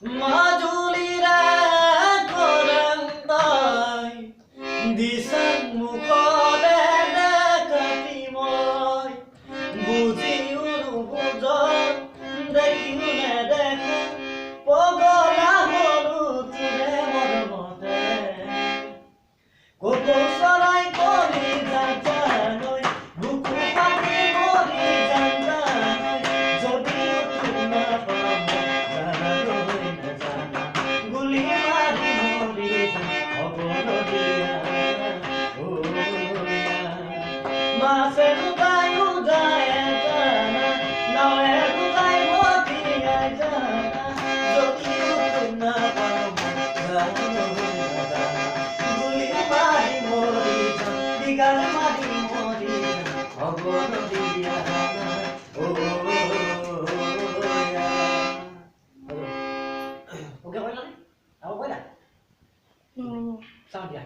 মাজুলীৰে কৰম তই দিছাং মুখৰে দেখাতি মই বুজিও নুবুজ দেখিও নেদেখো পগলা হলো তোৰে মৰমতে কোকো চৰাই কৰি যালৈ বুকু পাতি মৰি যালৈ যদিও তোৰ নাপাওঁ জানালৈ নাজানা গুলি মাৰি মৰি যাম অৱনদীয়া মাছে ডুবাই যায় জানা নাৱে ডুবাই মতিয়াই জানা যদিও তোৰ নাপাওঁ জানালৈ নাজানা গুলি মাৰি মৰি যাম দিগাল মাৰি মৰি যাম অৱনদীয়া ওকে কইলা নে আও কইলা চাও দিয়া